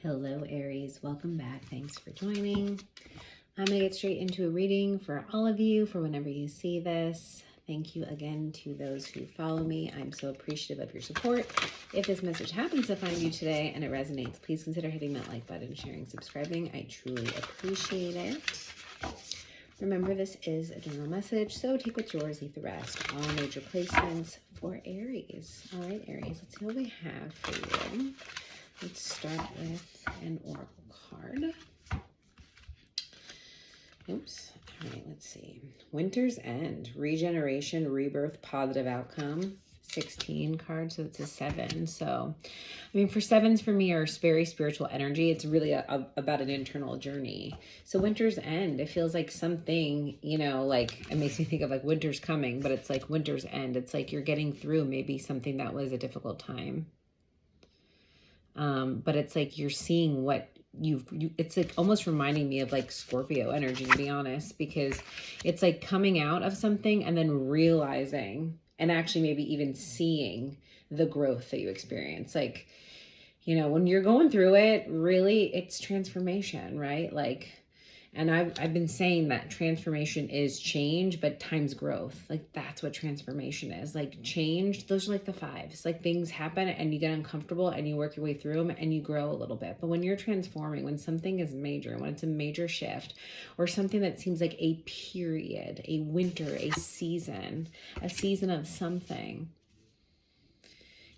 Hello, Aries. Welcome back. Thanks for joining. I'm going to get straight into a reading for all of you for whenever you see this. Thank you again to those who follow me. I'm so appreciative of your support. If this message happens to find you today and it resonates, please consider hitting that like button, sharing, subscribing. I truly appreciate it. Remember, this is a general message, so take what's yours, leave the rest. All major placements for Aries. All right, Aries, let's see what we have for you. Let's start with an oracle card. Oops. All right, let's see. Winter's End, regeneration, rebirth, positive outcome. 16 cards, so it's a 7. So, I mean, for 7s for me are very spiritual energy. It's really about an internal journey. So Winter's End, it feels like something, you know, like it makes me think of like winter's coming, but it's like winter's end. It's like you're getting through maybe something that was a difficult time. But it's like you're seeing what it's like almost reminding me of like Scorpio energy, to be honest, because it's like coming out of something and then realizing and actually maybe even seeing the growth that you experience. Like, you know, when you're going through it, really it's transformation, right? Like, and I've been saying that transformation is change, but times growth. Like that's what transformation is. Like change, those are like the 5s. Like things happen and you get uncomfortable and you work your way through them and you grow a little bit. But when you're transforming, when something is major, when it's a major shift or something that seems like a period, a winter, a season of something,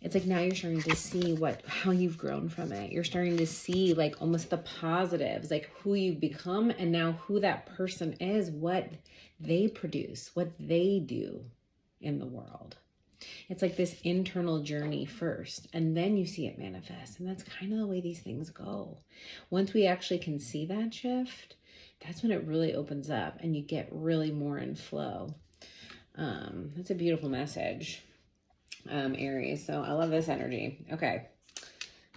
it's like now you're starting to see how you've grown from it. You're starting to see like almost the positives, like who you've become and now who that person is, what they produce, what they do in the world. It's like this internal journey first, and then you see it manifest. And that's kind of the way these things go. Once we actually can see that shift, that's when it really opens up and you get really more in flow. That's a beautiful message. Aries. So I love this energy. Okay.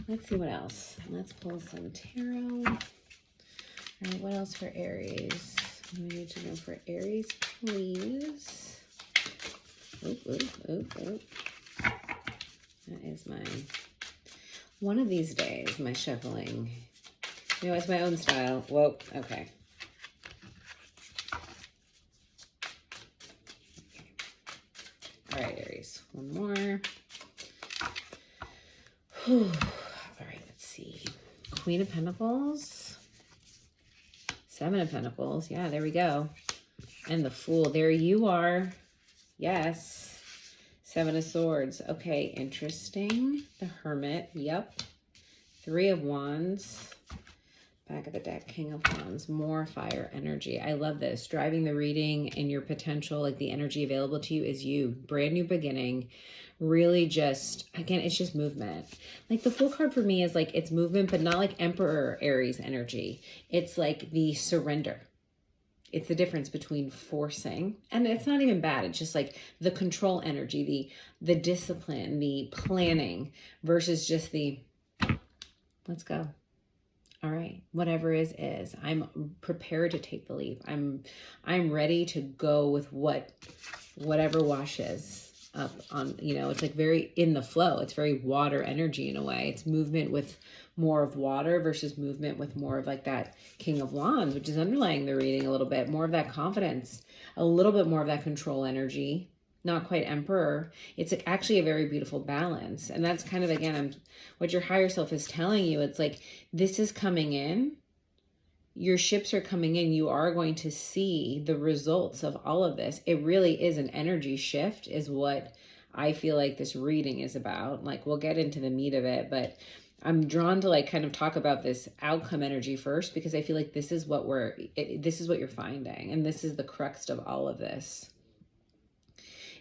Let's see what else. Let's pull some tarot. All right. What else for Aries? We need to know for Aries, please. Oop, oop, oop, oop. That is one of these days, my shuffling. You know, it's my own style. Whoa. Okay. All right, Aries, one more. Whew. All right, let's see. Queen of Pentacles, 7 of Pentacles. Yeah, there we go. And the Fool. There you are. Yes. 7 of Swords. Okay, interesting. The Hermit. Yep. 3 of Wands. Back of the deck, King of Wands, more fire energy. I love this. Driving the reading and your potential, like the energy available to you is you. Brand new beginning. Really just, again, it's just movement. Like the Fool card for me is like, it's movement, but not like Emperor Aries energy. It's like the surrender. It's the difference between forcing, and it's not even bad. It's just like the control energy, the discipline, the planning versus just the, let's go. All right, whatever is. I'm prepared to take the leap. I'm ready to go with whatever washes up on, you know, it's like very in the flow. It's very water energy in a way. It's movement with more of water versus movement with more of like that King of Wands, which is underlying the reading a little bit, more of that confidence, a little bit more of that control energy. Not quite Emperor. It's actually a very beautiful balance. And that's kind of, again, what your higher self is telling you. It's like, this is coming in. Your ships are coming in. You are going to see the results of all of this. It really is an energy shift is what I feel like this reading is about. Like, we'll get into the meat of it, but I'm drawn to like kind of talk about this outcome energy first, because I feel like this is what this is what you're finding. And this is the crux of all of this.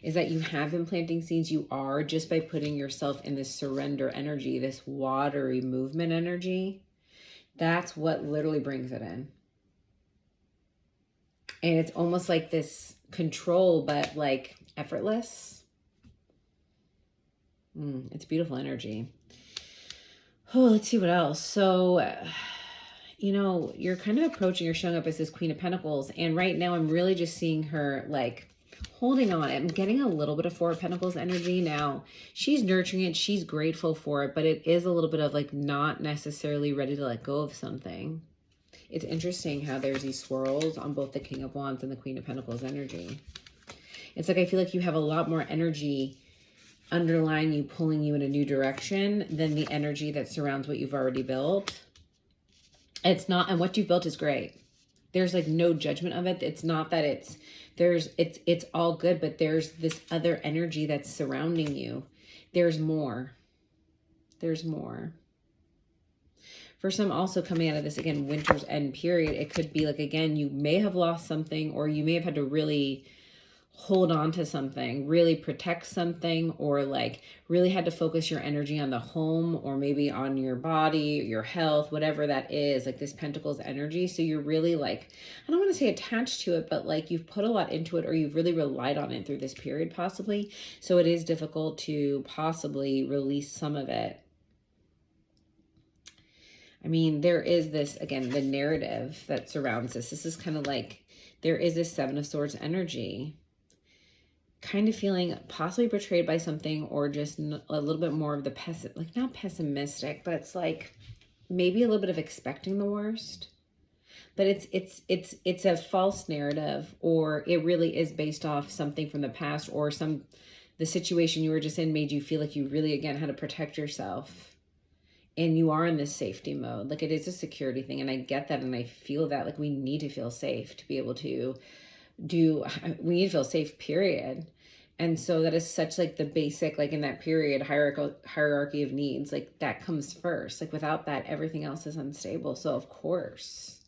Is that you have been planting seeds. You are, just by putting yourself in this surrender energy, this watery movement energy. That's what literally brings it in. And it's almost like this control, but like effortless. It's beautiful energy. Oh, let's see what else. So, you know, you're kind of approaching, you're showing up as this Queen of Pentacles. And right now I'm really just seeing her like holding on. I'm getting a little bit of Four of Pentacles energy now. She's nurturing it. She's grateful for it, but it is a little bit of like not necessarily ready to let go of something. It's interesting how there's these swirls on both the King of Wands and the Queen of Pentacles energy. It's like I feel like you have a lot more energy underlying you, pulling you in a new direction than the energy that surrounds what you've already built. It's not, and what you've built is great. There's like no judgment of it. It's not that it's all good, but there's this other energy that's surrounding you. There's more. There's more. For some also coming out of this, again, winter's end period, it could be like, again, you may have lost something, or you may have had to really hold on to something, really protect something, or like really had to focus your energy on the home, or maybe on your body, your health, whatever that is, like this Pentacles energy. So you're really like, I don't want to say attached to it, but like you've put a lot into it, or you've really relied on it through this period possibly. So it is difficult to possibly release some of it. I mean, there is this, again, the narrative that surrounds this. This is kind of like, there is this Seven of Swords energy. Kind of feeling possibly betrayed by something, or just a little bit more of the like not pessimistic, but it's like maybe a little bit of expecting the worst. But it's a false narrative, or it really is based off something from the past, or the situation you were just in made you feel like you really, again, had to protect yourself. And you are in this safety mode. Like it is a security thing. And I get that. And I feel that like we need to feel safe to be able to we need to feel safe, period. And so that is such like the basic, like in that period, hierarchy of needs, like that comes first. Like without that, everything else is unstable. So of course.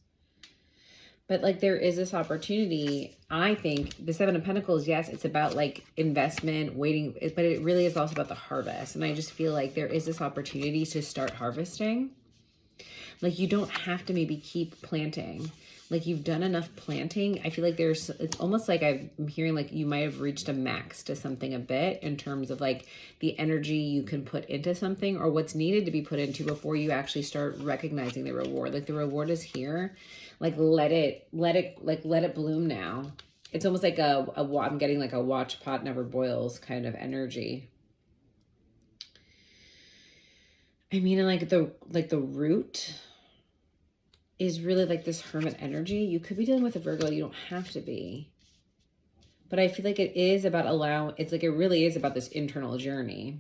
But like there is this opportunity. I think the Seven of Pentacles, yes, it's about like investment, waiting, but it really is also about the harvest. And I just feel like there is this opportunity to start harvesting. Like you don't have to maybe keep planting. Like you've done enough planting. I feel like it's almost like I'm hearing like you might have reached a max to something a bit in terms of like the energy you can put into something, or what's needed to be put into before you actually start recognizing the reward. Like the reward is here. Like let it bloom now. It's almost like I'm getting like a watch pot never boils kind of energy. I mean, and like the root is really like this Hermit energy. You could be dealing with a Virgo. You don't have to be. But I feel like it is about it really is about this internal journey.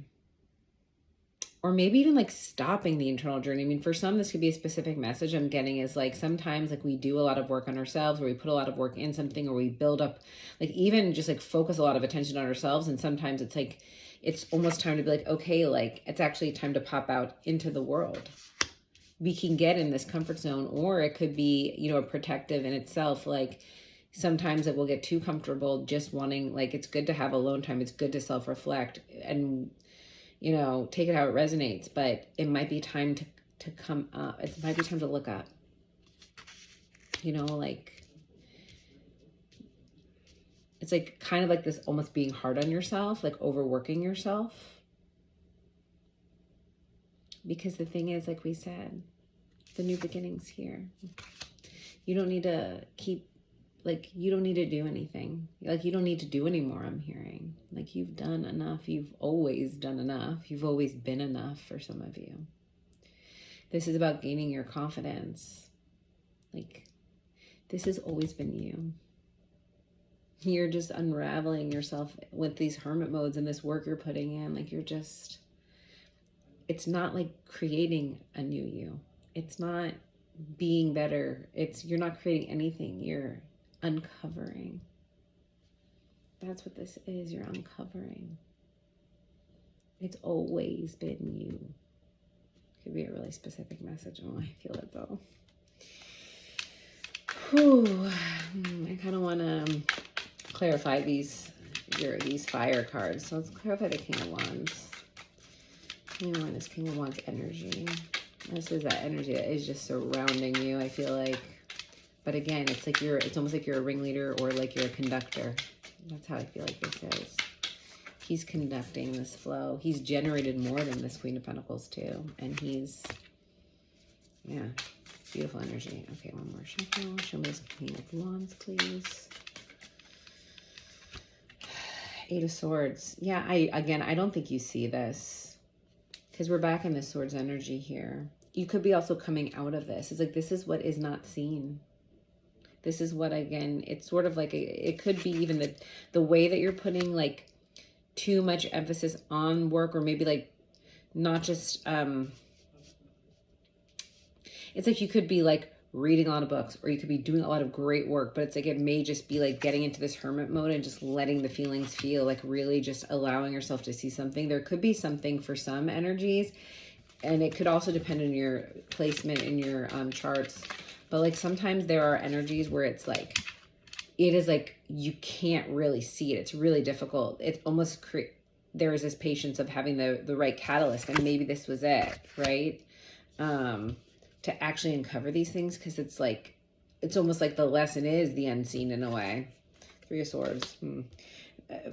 Or maybe even like stopping the internal journey. I mean, for some, this could be a specific message I'm getting is like sometimes like we do a lot of work on ourselves, or we put a lot of work in something, or we build up, like even just like focus a lot of attention on ourselves. And sometimes it's like, it's almost time to be like, okay, like it's actually time to pop out into the world. We can get in this comfort zone, or it could be, you know, a protective in itself. Like sometimes it will get too comfortable just wanting, like, it's good to have alone time. It's good to self-reflect and, you know, take it how it resonates, but it might be time to come up. It might be time to look up, you know, like, it's like kind of like this almost being hard on yourself, like overworking yourself. Because the thing is, like we said, the new beginning's here. You don't need to keep, like, you don't need to do anything. Like, you don't need to do anymore, I'm hearing. Like, you've done enough. You've always done enough. You've always been enough for some of you. This is about gaining your confidence. Like, this has always been you. You're just unraveling yourself with these hermit modes and this work you're putting in. Like, you're just, it's not like creating a new you. It's not being better. You're not creating anything. You're uncovering. That's what this is. You're uncovering. It's always been you. Could be a really specific message. Oh, I feel it though. Whew. I kind of want to clarify these fire cards. So let's clarify the King of Wands. King of Wands is King of Wands energy. This is that energy that is just surrounding you, I feel like. But again, it's like it's almost like you're a ringleader, or like you're a conductor. That's how I feel like this is. He's conducting this flow. He's generated more than this Queen of Pentacles too. And he's, yeah, beautiful energy. Okay, one more shuffle. Show me this King of Wands, please. Eight of Swords. Yeah, I don't think you see this, because we're back in the Swords energy here. You could be also coming out of this. It's like, this is what is not seen. This is what, again, it's sort of like, it could be even the way that you're putting like too much emphasis on work, or maybe like not just, it's like you could be like reading a lot of books, or you could be doing a lot of great work, but it's like, it may just be like getting into this hermit mode and just letting the feelings feel, like really just allowing yourself to see something. There could be something for some energies, and it could also depend on your placement in your charts. But like sometimes there are energies where it's like, it is like, you can't really see it. It's really difficult. It's almost, there is this patience of having the right catalyst. And maybe this was it, right? To actually uncover these things. Cause it's like, it's almost like the lesson is the unseen in a way. Three of Swords.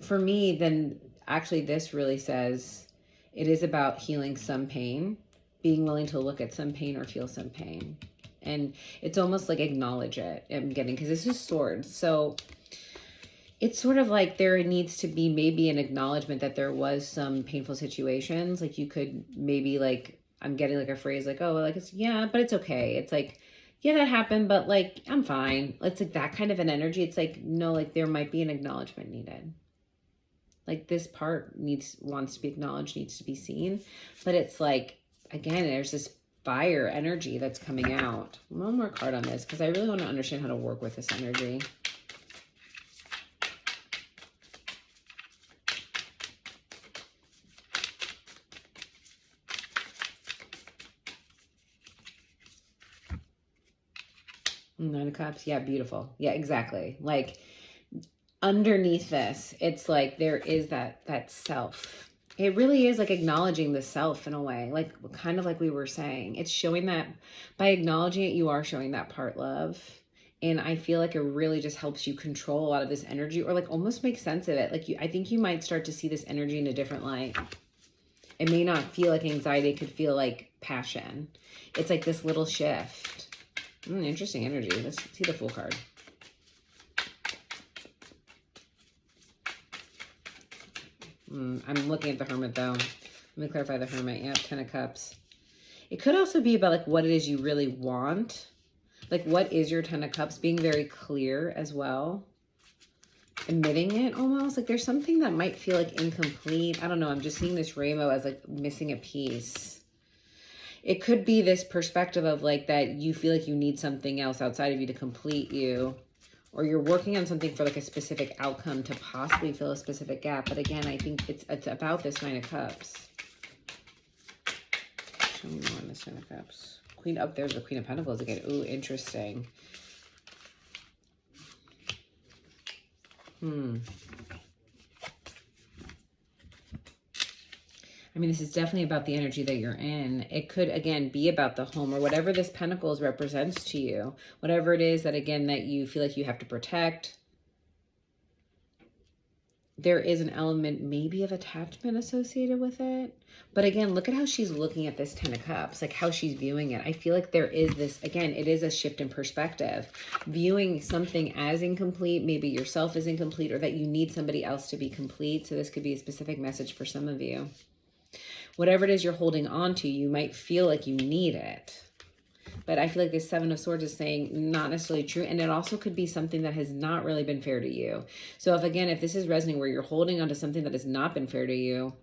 For me, then actually this really says it is about healing some pain, being willing to look at some pain or feel some pain. And it's almost like acknowledge it. I'm getting, because this is Swords. So it's sort of like there needs to be maybe an acknowledgement that there was some painful situations. Like you could maybe like, I'm getting like a phrase like, oh, like it's, yeah, but it's okay. It's like, yeah, that happened, but like, I'm fine. It's like that kind of an energy. It's like, no, like there might be an acknowledgement needed. Like this part wants to be acknowledged, needs to be seen. But it's like, again, there's this fire energy that's coming out. One more card on this, because I really want to understand how to work with this energy. Nine of Cups. Yeah, beautiful. Yeah, exactly. Like underneath this, it's like there is that self. It really is like acknowledging the self in a way, like kind of like we were saying. It's showing that by acknowledging it, you are showing that part love. And I feel like it really just helps you control a lot of this energy, or like almost make sense of it. Like I think you might start to see this energy in a different light. It may not feel like anxiety, it could feel like passion. It's like this little shift. Interesting energy. Let's see the Fool card. I'm looking at the Hermit though. Let me clarify the Hermit. Yeah, 10 of Cups. It could also be about like what it is you really want. Like what is your 10 of Cups? Being very clear as well. Admitting it almost. Like there's something that might feel like incomplete. I don't know. I'm just seeing this rainbow as like missing a piece. It could be this perspective of like that you feel like you need something else outside of you to complete you. Or you're working on something for like a specific outcome to possibly fill a specific gap. But again, I think it's about this 9 of Cups. Show me more on this 9 of Cups. Queen, up there's the Queen of Pentacles again. Ooh, interesting. I mean, this is definitely about the energy that you're in. It could, again, be about the home or whatever this Pentacles represents to you. Whatever it is that, again, that you feel like you have to protect. There is an element maybe of attachment associated with it. But again, look at how she's looking at this 10 of Cups, like how she's viewing it. I feel like there is this, again, it is a shift in perspective. Viewing something as incomplete, maybe yourself is incomplete, or that you need somebody else to be complete. So this could be a specific message for some of you. Whatever it is you're holding on to, you might feel like you need it. But I feel like this 7 of Swords is saying not necessarily true. And it also could be something that has not really been fair to you. So if this is resonating where you're holding on to something that has not been fair to you,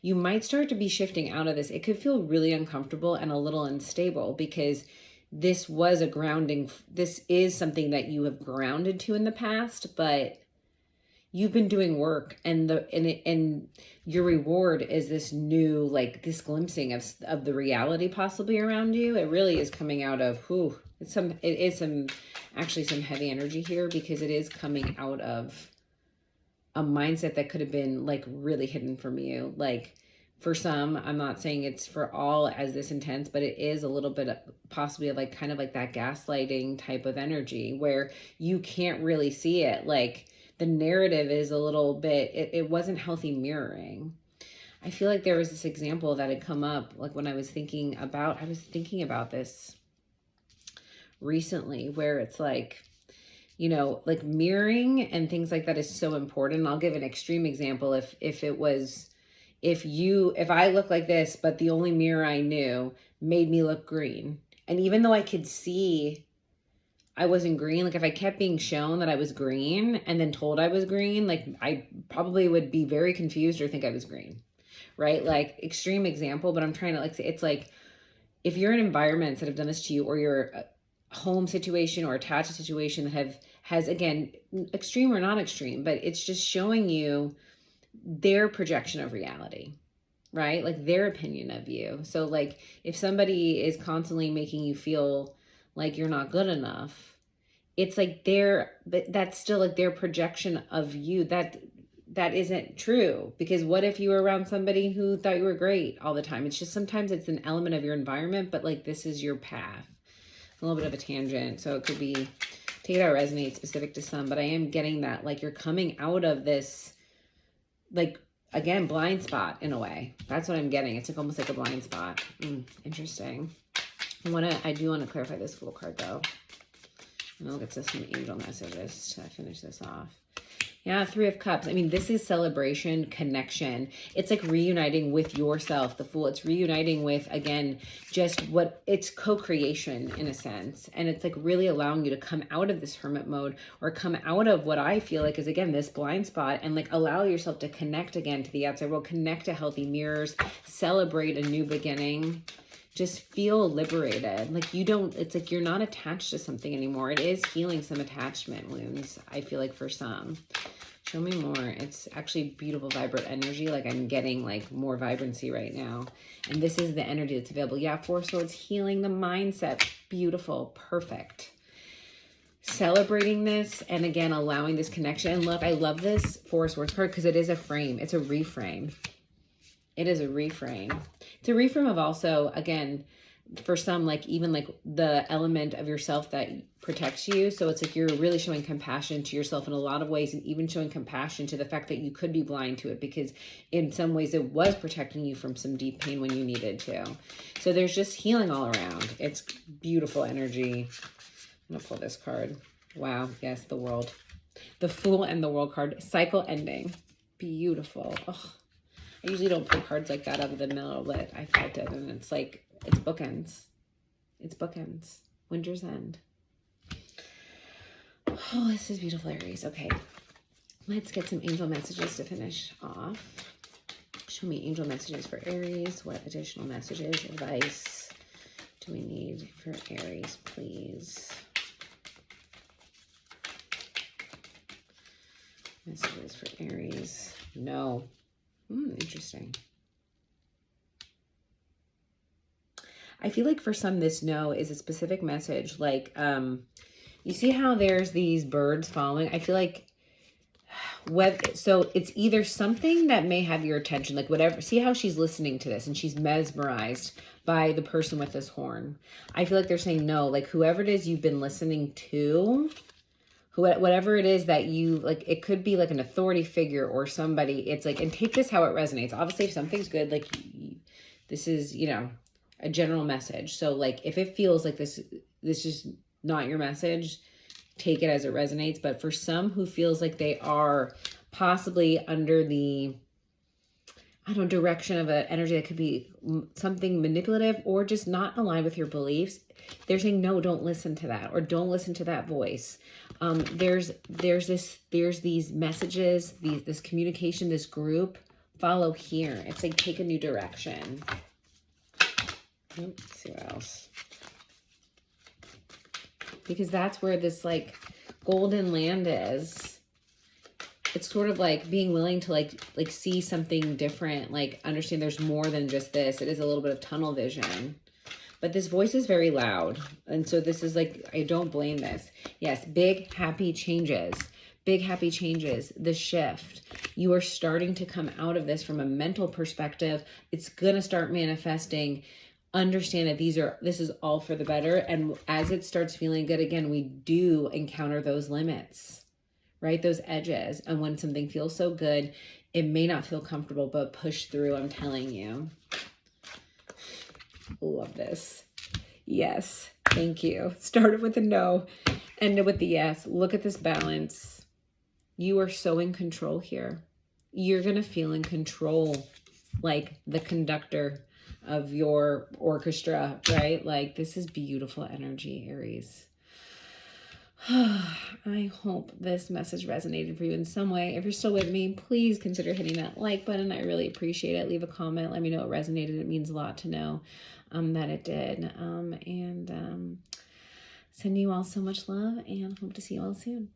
you might start to be shifting out of this. It could feel really uncomfortable and a little unstable, because this was a grounding. This is something that you have grounded to in the past, but you've been doing work, and your reward is this new, like this glimpsing of the reality possibly around you. It really is coming out of actually some heavy energy here, because it is coming out of a mindset that could have been like really hidden from you. Like for some, I'm not saying it's for all as this intense, but it is a little bit of possibly of like kind of like that gaslighting type of energy where you can't really see it. Like the narrative is a little bit, it wasn't healthy mirroring. I feel like there was this example that had come up, like when I was thinking about this recently, where it's like, you know, like mirroring and things like that is so important. I'll give an extreme example. If I look like this, but the only mirror I knew made me look green. And even though I could see I wasn't green, like if I kept being shown that I was green and then told I was green, like I probably would be very confused or think I was green, right? Like extreme example, but I'm trying to like say, it's like, if you're in environments that have done this to you, or you're a home situation or attached situation that has again, extreme or not extreme, but it's just showing you their projection of reality, right? Like their opinion of you. So like if somebody is constantly making you feel like you're not good enough, it's like that's still like their projection of you. That isn't true, because what if you were around somebody who thought you were great all the time? It's just sometimes it's an element of your environment, but like this is your path. A little bit of a tangent, so it could be, take it how it resonates, specific to some, but I am getting that like you're coming out of this, like again, blind spot in a way. That's what I'm getting. It's like almost like a blind spot. Interesting. I do want to clarify this Fool card though, and I'll get to some angel messages to finish this off. Yeah, Three of Cups. I mean, this is celebration, connection. It's like reuniting with yourself, the Fool. It's reuniting with, again, just it's co-creation in a sense. And it's like really allowing you to come out of this hermit mode, or come out of what I feel like is, again, this blind spot, and like allow yourself to connect again to the outside world, connect to healthy mirrors, celebrate a new beginning. Just feel liberated. Like it's like you're not attached to something anymore. It is healing some attachment wounds, I feel like, for some. Show me more. It's actually beautiful, vibrant energy. Like I'm getting like more vibrancy right now. And this is the energy that's available. Yeah, Four of Swords, healing the mindset. Beautiful, perfect. Celebrating this, and again, allowing this connection. And look, I love this Four of Swords card because it is a frame. It's a reframe. It is a reframe. It's a reframe of also, again, for some, like even like the element of yourself that protects you. So it's like you're really showing compassion to yourself in a lot of ways, and even showing compassion to the fact that you could be blind to it, because in some ways it was protecting you from some deep pain when you needed to. So there's just healing all around. It's beautiful energy. I'm gonna pull this card. Wow. Yes, the World. The Fool and the World card. Cycle ending. Beautiful. Oh. I usually don't pull cards like that out of the middle, but I felt it, and it's like, it's bookends. It's bookends. Winter's End. Oh, this is beautiful, Aries. Okay, let's get some angel messages to finish off. Show me angel messages for Aries. What additional messages, advice do we need for Aries, please? Messages for Aries. No. Interesting. I feel like for some, this no is a specific message. Like, you see how there's these birds following? I feel like so it's either something that may have your attention, like whatever. See how she's listening to this and she's mesmerized by the person with this horn. I feel like they're saying no, like whoever it is you've been listening to, whatever it is that you like, it could be like an authority figure or somebody. It's like, and take this how it resonates. Obviously, if something's good, like this is, you know, a general message. So like, if it feels like this is not your message, take it as it resonates. But for some who feels like they are possibly under the, I don't know, direction of an energy that could be something manipulative or just not aligned with your beliefs, they're saying, no, don't listen to that, or don't listen to that voice. There's these messages, this communication, this group, follow here. It's like, take a new direction. Let's see what else. Because that's where this like golden land is. It's sort of like being willing to like see something different, like understand there's more than just this. It is a little bit of tunnel vision. But this voice is very loud. And so this is like, I don't blame this. Yes, big, happy changes. Big, happy changes. The shift. You are starting to come out of this from a mental perspective. It's going to start manifesting. Understand that this is all for the better. And as it starts feeling good again, we do encounter those limits, right? Those edges. And when something feels so good, it may not feel comfortable, but push through, I'm telling you. Love this. Yes. Thank you. Started with a no Ended with the yes. Look at this balance. You are so in control here. You're going to feel in control, like the conductor of your orchestra, right? Like, this is beautiful energy, Aries. I hope this message resonated for you in some way. If you're still with me, please consider hitting that like button. I really appreciate it. Leave a comment. Let me know it resonated. It means a lot to know that it did. Sending you all so much love, and hope to see you all soon.